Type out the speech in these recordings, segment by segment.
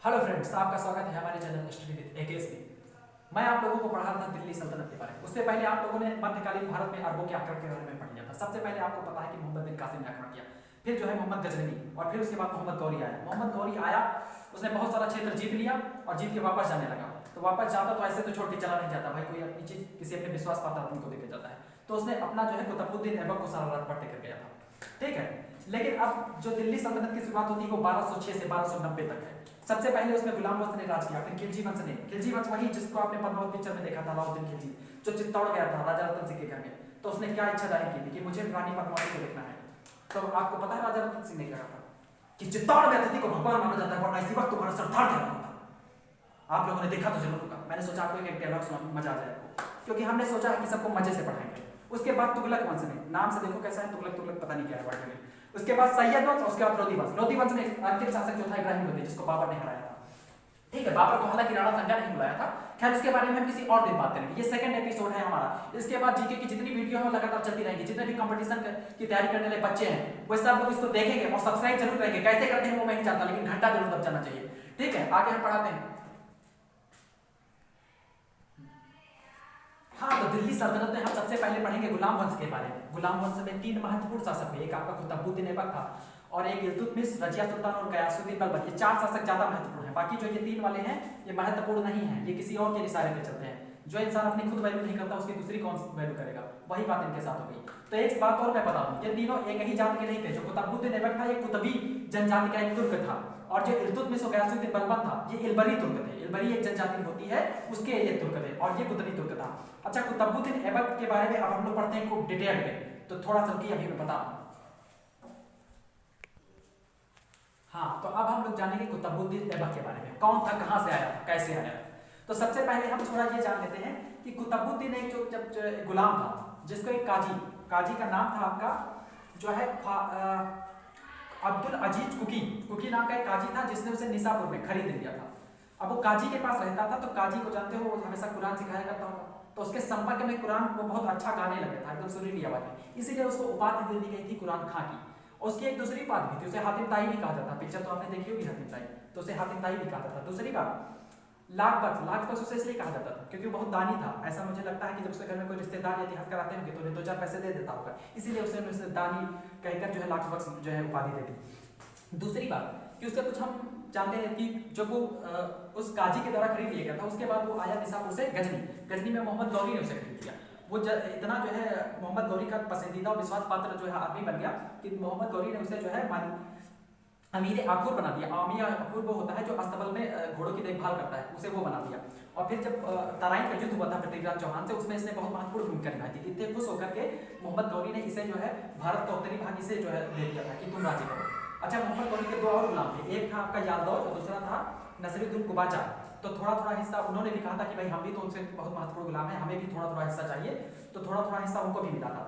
Hello friends, आपका स्वागत है हमारे चैनल स्टडी विद एकेएस में। मैं आप लोगों को पढ़ा रहा था दिल्ली सल्तनत के बारे में। उससे पहले आप लोगों ने मध्यकालीन भारत में अरबों के आक्रमण के बारे में पढ़ लिया था। सबसे पहले आपको पता है कि मोहम्मद बिन कासिम ने आक्रमण किया, फिर जो है मोहम्मद गजनवी, और फिर उसके बाद मोहम्मद गौरी आया। मोहम्मद गौरी आया, उसने बहुत सारा क्षेत्र जीत लिया और जीत के वापस जाने लगा। तो वापस जाता तो ऐसे तो छोड़ के चला नहीं जाता भाई, कोई अपनी चीज किसी अपने विश्वास पात्र आदमी को देकर जाता है। तो उसने अपना जो है कुतुबुद्दीन ऐबक को सारा रात पढ़ कर गया था, ठीक है। लेकिन अब जो दिल्ली सल्तनत की शुरुआत होती है वो 1206 से 1290 तक है। सबसे पहले उसमें गुलाम वंश ने राज किया, फिर खिलजी वंश ने। खिलजी वंश वही जिसको आपने पद्मावत पिक्चर में देखा था, अलाउद्दीन खिलजी, जो चित्तौड़ गया था राजा रतन सिंह के घर में। तो उसने क्या इच्छा जाहिर की थी कि मुझे रानी पद्मावती को देखना है। तो आपको पता है राजा रतन सिंह ने क्या कहा था कि चित्तौड़ में अतिथि को भगवान माना जाता है, वरना इसी वक्त तुम्हारा सरदार क्या होता। आप लोगों ने देखा तो जरूर होगा। मैंने सोचा आपको एक डायलॉग सुना, मजा आ जाए आपको, क्योंकि हमने सोचा है कि सबको मजे से पढ़ाएंगे। उसके बाद तुगलक वंश ने, नाम से देखो कैसा है तुगलक, तुगलक पता नहीं क्या है वर्ड में। उसके बाद सैयद वंश, उसके बाद लोधी वंश। लोधी वंश ने अंतिम शासक जो था इब्राहिम लोधी, जिसको बाबर ने हराया था, ठीक है। बाबर को हालांकि राणा संगा नहीं बुलाया था। खैर उसके बारे में हम किसी और दिन बात करेंगे। ये सेकंड एपिसोड है हमारा। इसके बाद जीके की जितनी वीडियो है लगातार चलती रहेंगी। जितने भी कंपटीशन की तैयारी करने वाले बच्चे हैं वो सब लोग इसको देखेंगे और सब्सक्राइब जरूर करेंगे। कैसे करते हैं वो मैं नहीं जानता, लेकिन घंटा जरूर दब जाना चाहिए, ठीक है। आगे हम पढ़ाते हैं। हाँ, तो दिल्ली सल्तनत में हम सबसे पहले पढ़ेंगे गुलाम वंश के बारे में। गुलाम वंश में 3 महत्वपूर्ण शासक थे। एक आपका कुतुबुद्दीन ऐबक था, और एक इल्तुतमिश, रजिया सुल्तान और गयासुद्दीन बलबन। ये 4 शासक ज्यादा महत्वपूर्ण हैं। बाकी जो ये 3 वाले हैं ये महत्वपूर्ण नहीं है, ये किसी और के इशारे पे चलते हैं। जो इंसान अपनी खुद वैल्यू नहीं करता उसकी दूसरी कौन वैल्यू करेगा, वही बात इनके साथ हो गई। तो एक बात और मैं बता दूं, ये तीनों एक ही जात के नहीं थे। जो कुतुबुद्दीन ऐबक था ये कुतुबी जनजाति का एक तुर्क था, और जो इल्तुतमिश और गयासुद्दीन बलबन था ये इल्बरी तुर्क थे। इल्बरी एक जनजाति होती है, उसके ये तुर्क थे, और ये कुतुबी तुर्क था। अच्छा, कुतुबुद्दीन ऐबक के बारे में अब हम लोग पढ़ते हैं खूब डिटेल में, तो थोड़ा सा रुकिए अभी मैं बताऊं। हाँ, तो अब हम लोग जानेंगे कुतुबुद्दीन ऐबक के बारे में। कौन था, कहां से आया था, कैसे आया। तो सबसे पहले हम थोड़ा ये जान लेते हैं कि कुतुबुद्दीन एक जो गुलाम था, जिसको एक काजी का नाम था आपका जो है अब्दुल अजीज कुकी नाम का एक काजी था, जिसने उसे निसापुर में खरीद लिया था। अब वो काजी के पास रहता था, तो काजी को जानते हो वो हमेशा कुरान सिखाया करता होगा। तो उसके संपर्क में कुरान वो बहुत अच्छा गाने लगे था, एकदम सुरीली आवाज में, इसीलिए उसको उपाधि दे दी गई थी कुरान खां की। उसकी एक दूसरी बात भी थी, उसे हातिम ताई भी कहा जाता था। पिक्चर तो आपने देखी होगी हातिम ताई, तो उसे हातिम ताई भी कहा जाता था। दूसरी बात लाख उसे इसलिए कहा जाता था क्योंकि बहुत दानी था। ऐसा मुझे लगता है कि जब उसके घर में कोई रिश्तेदार या देहात कराते होंगे तो उन्हें 2-4 पैसे दे देता होगा, इसीलिए उसे दानी कहकर जो है लाख बख्श जो है उपाधि दे दी। दूसरी बात कि उसका कुछ हम जानते हैं कि जब वो उस काजी के द्वारा खरीद लिया गया था, उसके बाद वो आया निसापुर से गजनी में मोहम्मद गौरी ने उसे खरीद लिया। वो इतना जो है मोहम्मद गौरी का पसंदीदा और विश्वास पात्र जो है आदमी बन गया कि मोहम्मद गौरी ने उसे जो है अमीर आखुर बना दिया। अमीर आखुर वो होता है जो अस्तबल में घोड़ों की देखभाल करता है, उसे वो बना दिया। और फिर जब तराइन का युद्ध हुआ था पृथ्वीराज चौहान से, उसमें इसने बहुत महत्वपूर्ण भूमिका निभाई थी। इतने खुश होकर के मोहम्मद गौरी ने इसे जो है भारत का उत्तरी भाग इसे जो है दे दिया था कि तुम राज्य करो। अच्छा, मोहम्मद गौरी के 2 और गुलाम थे, एक था आपका यादौज और दूसरा था नसीरुद्दीन कुबाचा। तो थोड़ा हिस्सा उन्होंने भी कहा था कि भाई हम भी तो उनसे बहुत महत्वपूर्ण गुलाम है, हमें भी थोड़ा हिस्सा चाहिए, तो थोड़ा हिस्सा उनको भी मिला था।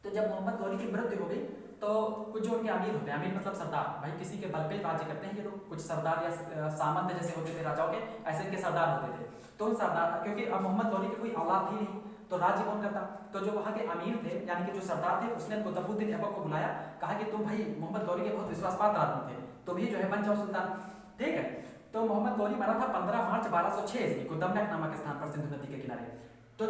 तो जब मोहम्मद गौरी की मृत्यु हो गई तो कुछ जो उनके अमीर होते हैं, अमीर मतलब सरदार, भाई किसी के बल पे राज्य करते हैं ये लोग, कुछ सरदार या सामंत जैसे होते थे राजाओं के, ऐसे इनके सरदार होते थे। तो उन सरदार, क्योंकि अब मोहम्मद गौरी की कोई औलाद थी नहीं, तो राज्य कौन करता। तो जो वहाँ के अमीर थे यानी कि जो सरदार थे, उसने कुतुबुद्दीन ऐबक को बुलाया, कहा कि तुम भाई मोहम्मद गौरी के बहुत विश्वास पात्र आदमी थे, तुम ही जो है बन जाओ सुल्तान, ठीक है। तो मोहम्मद गौरी मरा था 15 मार्च 1206 ईस्वी को दमनक नामक स्थान पर, सिंधु नदी के किनारे। तो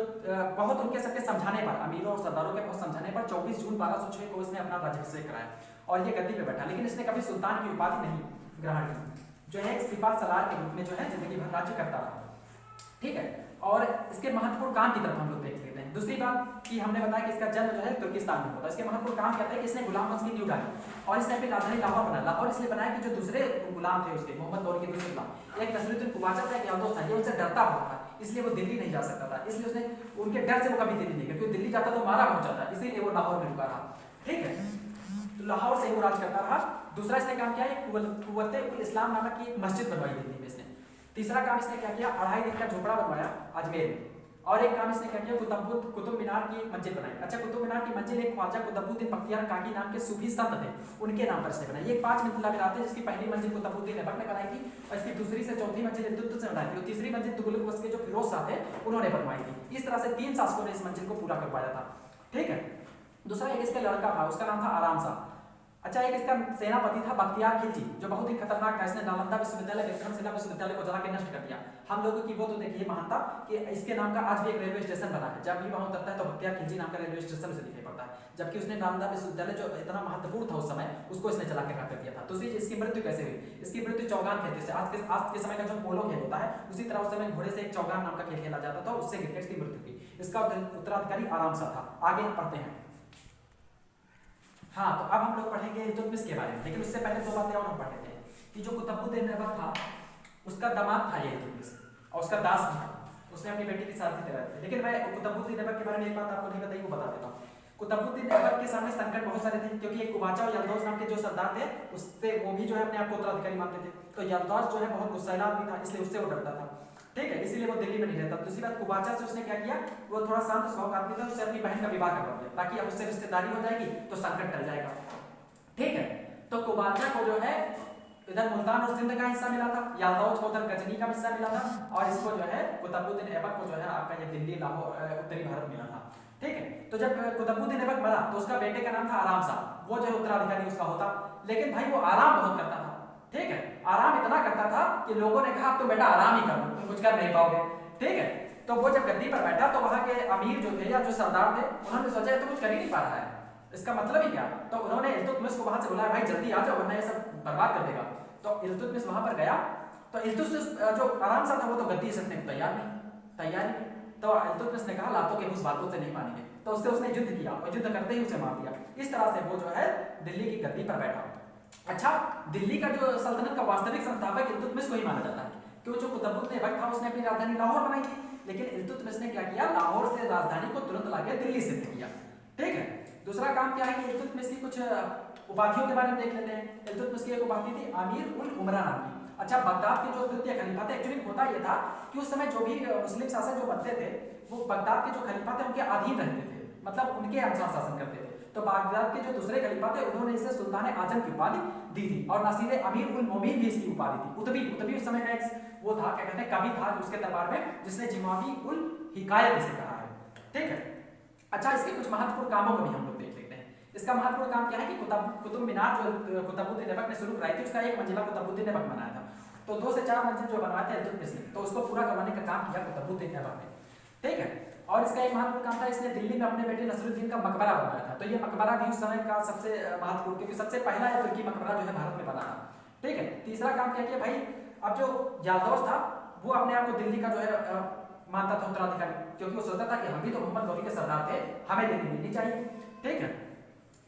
बहुत उनके सबके समझाने पर, अमीरों और सरदारों के बहुत समझाने पर 24 जून 1206 को इसने अपना राज्याभिषेक कराया और ये गद्दी पे बैठा। लेकिन इसने कभी सुल्तान की उपाधि नहीं ग्रहण की, जो है एक सिपा सलार के रूप में जो है जिंदगी भर राज्य करता रहा, ठीक है। और इसके महत्वपूर्ण काम की तरफ हम लोग देख लेते हैं। दूसरी बात कि हमने बताया कि इसका जन्म जो है तुर्किस्तान में होता है। इसके महत्वपूर्ण काम क्या था कि इसने गुलाम वंश की नींव डाली, और इसने अपनी राजधानी लाहौर बनाया। लाहौर इसलिए बनाया कि जो दूसरे गुलाम थे उसके, मोहम्मद गौरी के दूसरे गुलाम, एक नसीरुद्दीन कुबाचा था, एक यादव था, ये उनसे डरता बहुत था, इसलिए वो दिल्ली नहीं जा सकता था। इसलिए उसने उनके डर से वो कभी दिल्ली नहीं गया, क्योंकि दिल्ली जाता तो मारा पहुंच जाता, इसीलिए वो लाहौर में रुका रहा, ठीक है। तो लाहौर से वो राज करता रहा। दूसरा इसने काम किया, कुव्वत-ए-उल-इस्लाम नामक की एक मस्जिद बनवाई दिल्ली में इसने। तीसरा काम इसने क्या किया, 2.5 दिन का झोपड़ा बनवाया अजमेर में। और एक काम इसने क्या किया, कुतुब मीनार की मस्जिद बनाई। अच्छा, कुतुब मीनार की मस्जिद एक ख्वाजा कुतुबुद्दीन बख्तियार काकी नाम के सूफी संत थे, उनके नाम पर इसने बनाई। ये 5 मंजिला मीनार थे, जिसकी पहली मंजिल कुतुबुद्दीन ऐबक ने बनाई थी, और इसकी दूसरी से चौथी मंजिल इल्तुतमिश ने बनाई थी, और तीसरी मंजिल तुगलक वंश के जो फिरोज शाह थे उन्होंने बनवाई थी। इस तरह से 3 शासकों ने इस मंजिल को पूरा करवाया था, ठीक है। दूसरा एक इसका लड़का था, उसका नाम था आराम शाह। अच्छा, एक इसका सेनापति था बख्तियार खिलजी, जो बहुत ही खतरनाक था। इसने नालंदा विश्वविद्यालय, विक्रमशिला विश्वविद्यालय को जला के नष्ट कर दिया। हम लोगों की वो तो देखिए महानता कि इसके नाम का आज भी एक रेलवे स्टेशन बना है। जब भी वहां उतरता है तो बख्तियार खिलजी नाम का रेलवे स्टेशन से दिखाई पड़ता है, जबकि उसने नालंदा विश्वविद्यालय जो इतना महत्वपूर्ण था उस समय, उसको इसने जला के राख कर दिया था। तो इसकी मृत्यु कैसे हुई? इसकी मृत्यु चौगान खेलते से, आज के समय का जो पोलो खेल होता है उसी तरह उस समय घोड़े से एक चौगान नाम का खेल खेला जाता था, उससे गिरकर इसकी मृत्यु हुई। इसका उत्तराधिकारी आराम सा था। आगे हम पढ़ते हैं। हाँ, तो अब हम लोग पढ़ेंगे इल्तुतमिश के बारे में, लेकिन उससे पहले दो बातें और हम पढ़ लेते हैं कि जो कुतुबुद्दीन ऐबक था उसका दामाद था ये इल्तुतमिश, और उसका दास भी था। उसने अपनी बेटी की शादी कराई थी। लेकिन मैं कुतुबुद्दीन ऐबक के बारे में एक बात आपको नहीं बताई, वो बता देता हूँ। कुतुबुद्दीन ऐबक के सामने संकट बहुत सारे थे, क्योंकि एक कुबाचा और यल्दौज नाम के जो सरदार थे, उससे वो भी जो है अपने आप को उत्तराधिकारी मानते थे। तो यल्दौज जो है बहुत गुस्सैला आदमी था, इसलिए उससे वो डरता था, ठीक है, इसीलिए वो दिल्ली में नहीं रहता। दूसरी बात, कुबाचा से उसने क्या किया, वो थोड़ा शांत स्वभाव का आदमी था, उससे अपनी बहन का विवाह करवा दिया, ताकि अब उससे रिश्तेदारी हो जाएगी तो संकट टल जाएगा, ठीक है। तो कुबाचा को जो है इधर मुल्तान और सिंध का हिस्सा मिला था, यादौज को उधर गजनी का हिस्सा मिला था, और इसको जो है कुतुबुद्दीन ऐबक को जो है आपका ये दिल्ली, लाहौर, उत्तरी भारत मिला था, ठीक है। तो जब कुतुबुद्दीन ऐबक मरा तो उसका बेटे का नाम था आराम शाह, वो जो है उत्तराधिकारी उसका होता। लेकिन भाई वो आराम बहुत करता था, ठीक है, आराम इतना करता था कि लोगों ने कहा तुम बेटा आराम ही करो, तुम कुछ कर नहीं पाओगे, ठीक है। तो वो जब गद्दी पर बैठा तो वहां के अमीर जो थे या जो सरदार थे, उन्होंने सोचा तो कुछ कर ही नहीं पा रहा है, इसका मतलब ही क्या। तो उन्होंने इल्तुतमिश को वहां से बुलाया, भाई जल्दी आ जाओ वरना ये सब बर्बाद कर देगा। तो इल्तुतमिश वहां पर गया, तो इल्तुतमिश जो आराम सा था वो तो गद्दी सटने को तैयार नहीं। तो इल्तुतमिश ने कहा लातों के उस बातों से नहीं मानेंगे, तो उससे उसने युद्ध किया और युद्ध करते ही उसे मार दिया। इस तरह से वो जो है दिल्ली की गद्दी पर बैठा। अच्छा, दिल्ली का जो सल्तनत का वास्तविक संस्थापक इल्तुतमिश को ही माना जाता है, क्योंकि जो कुतुबुद्दीन ऐबक था उसने अपनी राजधानी लाहौर बनाई थी, लेकिन इल्तुतमिश ने क्या किया, लाहौर से राजधानी को तुरंत लाके दिल्ली शिफ्ट किया, ठीक है। दूसरा काम क्या है कि इल्तुतमिश की कुछ उपाधियों के बारे में देख लेते हैं। इल्तुतमिश की एक उपाधि थी आमीर उल उमरा नाम की। अच्छा, बगदाद के जो द्वितीय खलीफा थे, एक्चुअली होता यह था कि उस समय जो भी मुस्लिम शासक जो बनते थे वो बगदाद के जो खलीफा थे उनके अधीन रहते थे, मतलब उनके अनुसार शासन करते थे। तो बगदाद के जो दूसरे खलीफा थे उन्होंने इसे सुल्तान आजम की उपाधि दी थी, और नासिर अमीर उल मोमिन भी इसकी उपाधि थी। उतबी उस समय का एक वो था, क्या कहते हैं, कवि था उसके दरबार में, जिसने जिमावी उल हिकायत इसे कहा है, ठीक है। अच्छा, इसके कुछ महत्वपूर्ण कामों को भी हम लोग देख लेते हैं। इसका महत्वपूर्ण काम क्या है कि कुतुब मीनार जो कुतुबुद्दीन ऐबक ने शुरू कराई थी, उसका एक मंजिला कुतुबुद्दीन ऐबक बनाया था। तो 2 से 4 मंजिल जो बनवाए थे इल्तुतमिश ने, तो उसको पूरा करवाने का काम किया कुतुबुद्दीन ऐबक ने, ठीक है। और इसका एक महत्वपूर्ण काम था, इसने दिल्ली में अपने बेटे नसरुद्दीन का मकबरा बनवाया था। तो ये मकबरा भी उस समय का सबसे महत्वपूर्ण, क्योंकि सबसे पहला है तुर्की मकबरा जो है भारत में बना था, ठीक है। तीसरा काम क्या किया भाई, अब जो यादौज था वो अपने आप को दिल्ली का जो है मानता था उत्तराधिकारी, क्योंकि वो सोचता था कि हम भी तो मोहम्मद गौरी के सरदार थे, हमें दिल्ली मिलनी चाहिए, ठीक है।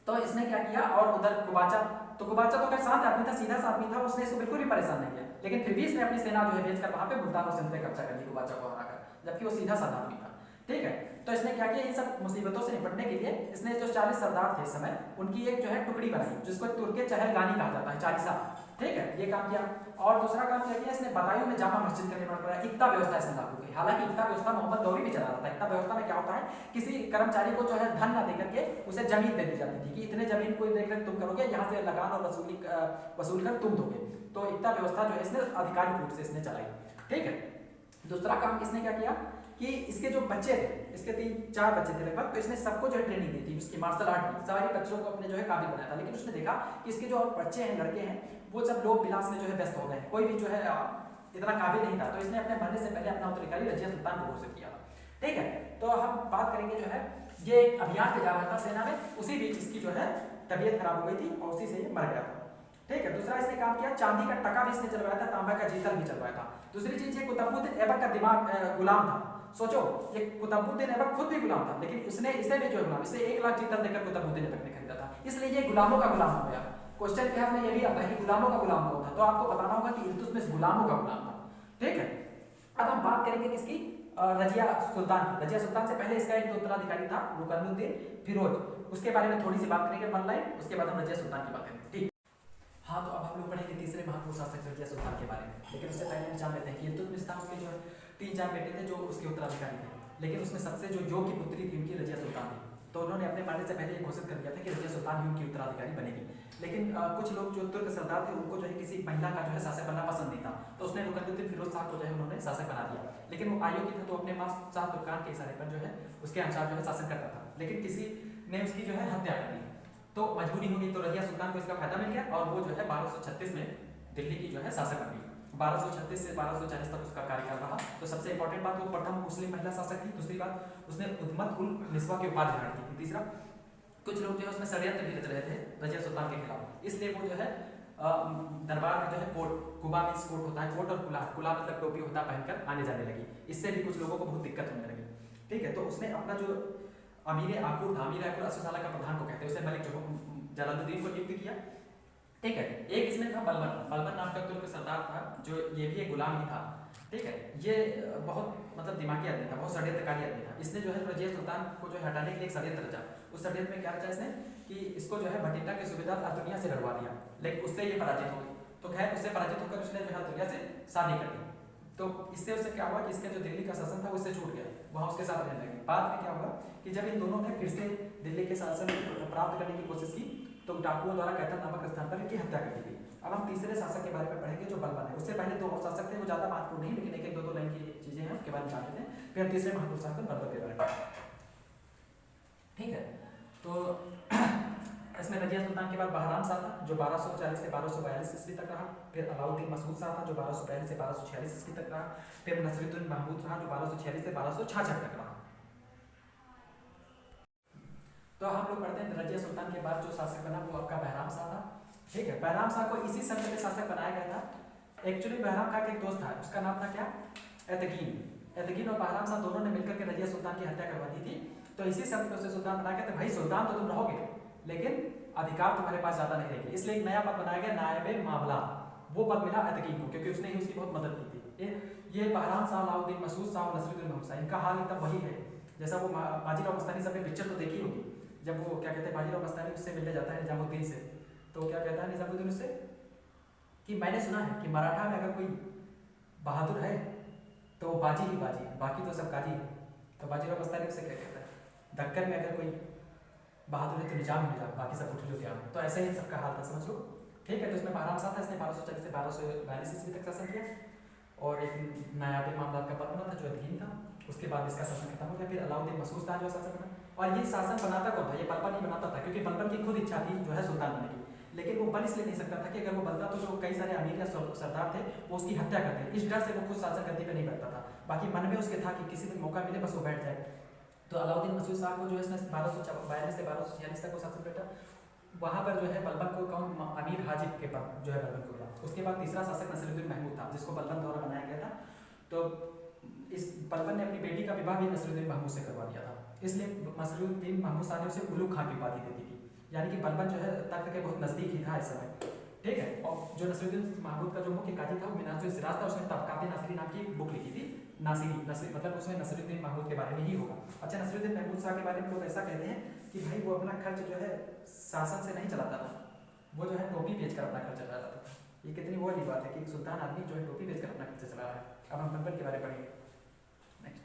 तो इसने क्या किया, और उधर कुबाचा तो खैर शांत आदमी था, सीधा सा आदमी था, उसने इसको बिल्कुल भी परेशान नहीं किया, लेकिन फिर भी इसने अपनी सेना जो है भेजकर वहां पे मुल्तान और सिंध पे कब्जा कर लिया कुबाचा को हराकर, जबकि वो सीधा साधा आदमी था, ठीक है। तो इसने क्या किया, इन सब मुसीबतों से निपटने के लिए इसने जो 40 सरदार थे इस समय, उनकी एक जो है टुकड़ी बनाई, जिसको तुर्के चहलगानी कहा जाता है, 40, ठीक है, ये काम किया। और दूसरा काम क्या किया, इसने बदायूं में जामा मस्जिद का निर्माण कराया, इक्ता व्यवस्था इसने लागू की। हालांकि इक्ता व्यवस्था मोहम्मद गौरी भी चला रहा था। इक्ता व्यवस्था में क्या होता है, किसी कर्मचारी को जो है धन ना देकर के उसे जमीन दे दी जाती थी कि इतने जमीन को देकर तुम करोगे, यहाँ से लगान और वसूल कर तुम दोगे। तो इक्ता व्यवस्था जो है इसने आधिकारिक रूप से इसने चलाई, ठीक है। दूसरा काम इसने क्या किया कि इसके जो बच्चे थे, इसके 3-4 बच्चे थे लगभग, तो इसने सबको जो है ट्रेनिंग दी थी उसकी मार्शल आर्ट की, सारे बच्चों को अपने जो है काबिल बनाया था। लेकिन उसने देखा कि इसके जो बच्चे हैं, लड़के हैं, वो सब लोग विलास में जो है व्यस्त हो गए, कोई भी जो है इतना काबिल नहीं था। तो इसने अपने मरने से पहले अपना उत्तराधिकारी रजिया सुल्तान को घोषित किया, ठीक है। तो हम बात करेंगे जो है, ये एक अभियान पे जा रहा था सेना में, उसी बीच इसकी जो है तबीयत खराब हो गई थी और उसी से ये मर गया था, ठीक है। दूसरा इसने काम किया, चांदी का टका भी इसने चलवाया था, तांबा का जीतल भी चलवाया था। दूसरी चीज, ये कुतुबुद्दीन ऐबक का दिमाग गुलाम था। सोचो, ये कुतुबुद्दीन ऐबक खुद भी गुलाम था, लेकिन उसने इसे भी जो गुलाम, इसे 1 लाख जीतल देकर कुतुबुद्दीन ऐबक ने खरीदा था, इसलिए ये गुलामों का गुलाम हो गया। क्वेश्चन इतिहास में ये भी आता है कि गुलामों का गुलाम कौन था, तो आपको बताना होगा कि इल्तुतमिश गुलामों का गुलाम था, ठीक है। अब हम बात करेंगे किसकी, रजिया सुल्तान की। रजिया सुल्तान से पहले इसका एक उत्तराधिकारी था रुकनुद्दीन फिरोज, उसके बारे में थोड़ी सी बात करेंगे वन लाइन, उसके बाद हम रजिया सुल्तान की बात करेंगे, ठीक। हाँ, तो अब हम लोग पढ़ेंगे तीसरे महत्वपूर्ण शासक रजिया सुल्तान के बारे में, लेकिन उससे पहले हम जान लेते हैं कि इल्तुतमिश था, उसके जो 3-4 बेटे थे जो उसके उत्तराधिकारी थे, लेकिन उसमें सबसे जो की पुत्री थी उनकी रजिया सुल्तान थी। तो उन्होंने अपने मरने से पहले घोषित कर दिया था कि रजिया सुल्तान ही उनकी उत्तराधिकारी बनेगी। लेकिन कुछ लोग जो तुर्क सरदार थे उनको जो है किसी महिला का जो है शासक बनना पसंद नहीं था, तो उसने रुकनुद्दीन फिरोज शाह को जो है उन्होंने शासक बना दिया। लेकिन वो आयोगी था, तो अपने पास शाह तुर्कान के इशारे पर जो है उसके अनुसार जो है शासन करता था, लेकिन किसी ने उसकी जो है हत्या कर दी। तो मजबूरी होगी, तो रजिया सुल्तान को इसका फायदा मिल गया और वो जो है 1236 में दिल्ली की जो है शासक बन गई। 1236 से 1240 तक उसका कार्यकाल रहा। तो सबसे इंपॉर्टेंट बात, वो प्रथम मुस्लिम महिला शासक थी। दूसरी बात, उसने उद्मत उल निस्वा की उपाधि धारण की थी। तीसरा, कुछ लोग जो है उसमें षड्यंत्र भी रच रहे थे रजिया सुल्तान के खिलाफ, इसलिए वो जो है दरबार में जो है कोट, कुबा मीन्स कोट होता है, कोट और कुला, कुला मतलब टोपी होता है, पहनकर आने जाने लगी। इससे भी कुछ लोगों को बहुत दिक्कत होने लगी। ठीक है, तो उसने अपना जो अमीर आकुर था, अमीर आकुर असूसाला का प्रधान को कहते हैं, उसने मलिक जलालुद्दीन को नियुक्त किया। ठीक है, एक इसमें था बलबन, बलबन नाम का तुर्क सरदार था, जो ये भी एक गुलाम ही था। ठीक है, ये बहुत मतलब दिमागी आदमी था, बहुत षड्यंत्रकारी आदमी था। इसने जो है रजिया सुल्तान को जो हटाने के लिए एक षड्यंत्र रचा। उस षड्यंत्र में क्या रचा इसने कि इसको जो है भटिंडा के सूबेदार अतुनिया से लड़वा दिया, लेकिन उससे ये पराजित हो गई। तो खैर उससे पराजित होकर उसने जो है अतुनिया से शादी कर दी। तो इससे उससे क्या हुआ कि इसका जो दिल्ली का शासन था उससे छूट गया, वहाँ उसके साथ रहने लगे। बाद में क्या हुआ कि जब इन दोनों ने फिर से दिल्ली के शासन प्राप्त करने की कोशिश की, तो डाकुओं द्वारा कैथल नामक स्थान पर इनकी हत्या कर दी गई। अब हम तीसरे शासक के बारे में पढ़ेंगे जो बलबन है। उससे पहले दो और शासक थे, वो ज़्यादा महत्वपूर्ण नहीं, लेकिन एक एक दो लाइन की चीज़ें हैं, उसके बारे में जानते हैं। फिर तीसरे महत्वपूर्ण शासक बलबन के बारे में। ठीक है, तो इसमें रजिया सुल्तान के बाद बहराम शाह था, जो 1240 से 1242 ईस्वी तक रहा। फिर अलाउद्दीन मसूद शाह था, जो 1242 से 1246 ईस्वी तक रहा। फिर नसीरुद्दीन महमूद रहा, जो 1246 से 1266 तक रहा। तो हम लोग पढ़ते हैं रजिया सुल्तान के बाद जो शासक बना वो आपका बहराम शाह था। ठीक है, बहराम शाह को इसी शब्द में शासक बनाया गया था। एक्चुअली बहराम खां का एक दोस्त था, उसका नाम था क्या, एतकीन। एतकीन और बहराम शाह दोनों ने मिलकर के रजिया सुल्तान की हत्या करवा दी थी। तो इसी शब्द में उसे सुल्तान बनाया गया था। भाई सुल्तान तो तुम रहोगे, लेकिन अधिकार तुम्हारे पास ज्यादा नहीं रहेगी, इसलिए एक नया पद बनाया गया, नायब मामला। वो पद मिला एतकीन को, क्योंकि उसने ही उसकी बहुत मदद की थी। ये बहराम शाह, अलाउद्दीन मसूद शाह और नसीरुद्दीन महमूद शाह, इनका हाल एकदम वही है जैसा वो बाजीराव मस्तानी सबने पिक्चर तो देखी होगी, जब वो क्या कहते हैं बाजीराव मस्तानी उससे मिलने जाता है निजामुद्दीन से, तो क्या कहता है निजामुद्दीन उससे कि मैंने सुना है कि मराठा में अगर कोई बहादुर है तो वो बाजी ही बाजी है, बाकी तो सब काजी है। तो बाजीराव मस्तानी उससे क्या कहता है, दक्कन में अगर कोई बहादुर है तो निजाम ही निजाम, बाकी सब उठ लो क्या। तो ऐसा ही सबका हाल था, समझ लो। ठीक है, तो इसमें बहराम शाह था, इसने 1240 से 1242 ईस्वी तक शासन किया। और एक नायाब मामला का पद बना था जो अधीन था, उसके बाद इसका शासन खत्म हो गया। फिर अलाउद्दीन मसूद था जो शासन बना, और ये शासन बनाता कौन था, ये बलबन ही बनाता था, क्योंकि बलबन की खुद इच्छा थी जो है सुल्तान बनने की। लेकिन वो बन इसलिए नहीं सकता था कि अगर वो बनता तो जो कई सारे अमीर या सरदार थे वो उसकी हत्या करते, इस डर से वो खुद शासन गद्दी पे नहीं बैठता था। बाकी मन में उसके था कि किसी दिन मौका मिले बस वो बैठ जाए। तो अलाउद्दीन मसूद शाह को जो है इसने 1242 से 1246 तक वो शासन बैठा। वहाँ पर जो है बलबन को कौन, अमीर हाजिब के पद जो है बलबन को मिला। उसके बाद तीसरा शासक नसीरुद्दीन महमूद था, जिसको बलबन द्वारा बनाया गया था। तो इस बलबन ने अपनी बेटी का विवाह भी नसीरुद्दीन महमूद से करवा दिया था, इसलिए नसीरुद्दीन महमूद शाह ने उसे उलूग खां की उपाधि दे दी थी, यानी कि बलबन जो है तख्त के बहुत नजदीक ही था इस समय। ठीक है, और जो नसीरुद्दीन महमूद का जो मुख्य काजी था वो मिनाजुल सिराज था, उसने तबकात नासिरी नाम की बुक लिखी थी। नासिरी मतलब उसमें नसीरुद्दीन महमूद के बारे में ही होगा। अच्छा, नसीरुद्दीन महमूद शाह के बारे में लोग ऐसा कहते हैं कि भाई वो अपना खर्च जो है शासन से नहीं चलाता था, वो जो है टोपी बेचकर अपना खर्च चलाता था। ये कितनी वो वाली बात है कि एक सुल्तान आदमी जो है टोपी बेचकर अपना खर्च चला रहा है। अब हम बलबन के बारे में पढ़ेंगे नेक्स्ट।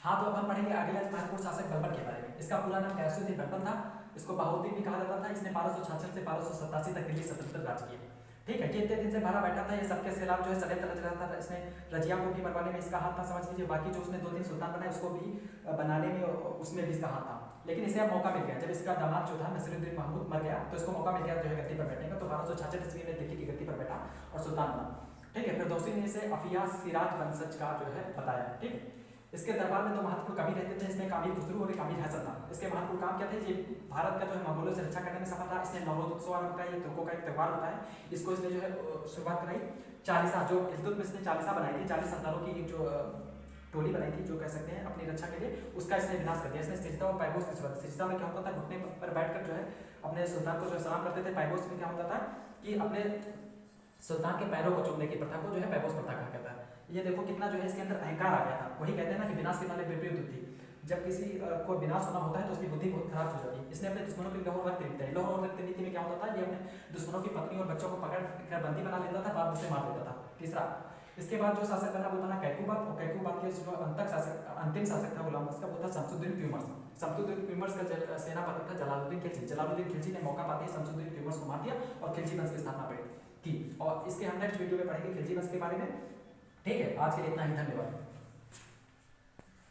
हाँ, तो अब हम पढ़ेंगे अगला महत्वपूर्ण शासक बलबन के बारे में। इसका पूरा नाम गयासुद्दीन बलबन था, इसको बहाउद्दीन भी कहा जाता था। इसने 1266 से 1287 तक दिल्ली सल्तनत राज किया। ठीक है, कितने दिन से भरा बैठा था, ये सबके खिलाफ जो है षड्यंत्र रच रहा था। इसने रजिया को भी मरवाने में इसका हाथ था, समझ लीजिए। बाकी जो उसने 2-3 सुल्तान बनाए उसको भी बनाने में उसमें भी इसका हाथ था। लेकिन इसे अब मौका मिल गया, जब इसका दामाद जो था नसीरुद्दीन महमूद मर गया तो इसको मौका मिल गया जो है गद्दी पर बैठने का। तो 1266 ईस्वी में दिल्ली की गद्दी पर बैठा और सुल्तान बना। ठीक है, फिरदौसी ने इसे अफिया सिराज वंशज का जो है बताया। ठीक है, इसके दरबार में 2 महत्वपूर्ण कवि रहते थे, इसमें कामिल खुसरू और कामिल हसन था। इसके महत्वपूर्ण काम क्या थे, ये भारत का जो है मंगोलों से रक्षा करने में सफल रहा। इसने नवरोज उत्सव आरंभ किया, ये तुर्कों का एक त्यौहार होता है, इसको इसने जो है शुरुआत कराई। चालीसा जो इल्तुतमिश ने चालीसा बनाई थी, 40 सरदारों की एक जो टोली बनाई थी, जो कह सकते हैं अपनी रक्षा के लिए, उसका इसने विनाश कर दिया। इसने सिजदा और पैगोस की शुरुआत। सिजदा में क्या होता था, घुटने पर बैठकर जो है अपने सुल्तान को जो सलाम करते थे। पैगोस में क्या होता था कि अपने सुल्तान के पैरों को चूमने की प्रथा को जो है पैगोस प्रथा कहा जाता है। ये देखो कितना जो है इसके अंदर अहंकार आ गया था। वही कहते हैं ना कि विनाश के नाले विपरीत बुद्धि, जब किसी को विनाश होना होता है तो उसकी बुद्धि बहुत खराब हो जाती है। इसने अपने दुश्मनों की लौह रक्त नीति, लौह रक्त नीति में क्या होता था, ये अपने दुश्मनों की पत्नी और बच्चों को पकड़ बंदी बना लेता था, बाद उसे मार देता था। तीसरा, इसके बाद जो शासक बना वो बना कैकुबाद, और कैकुबाद के जो अंतिम शासक था गुलाम का, वो था शमसुद्दीन क्यूमर्स। शमसुद्दीन क्यूमर्स का सेनापति था जलालुद्दीन खिलजी। जलालुद्दीन खिलजी ने मौका पाते ही शमसुद्दीन क्यूमर्स को मार दिया और खिलजी वंश की स्थापना की। और इसके हम नेक्स्ट वीडियो में पढ़ेंगे खिलजी वंश के बारे में। ठीक है, आज के लिए इतना ही, धन्यवाद।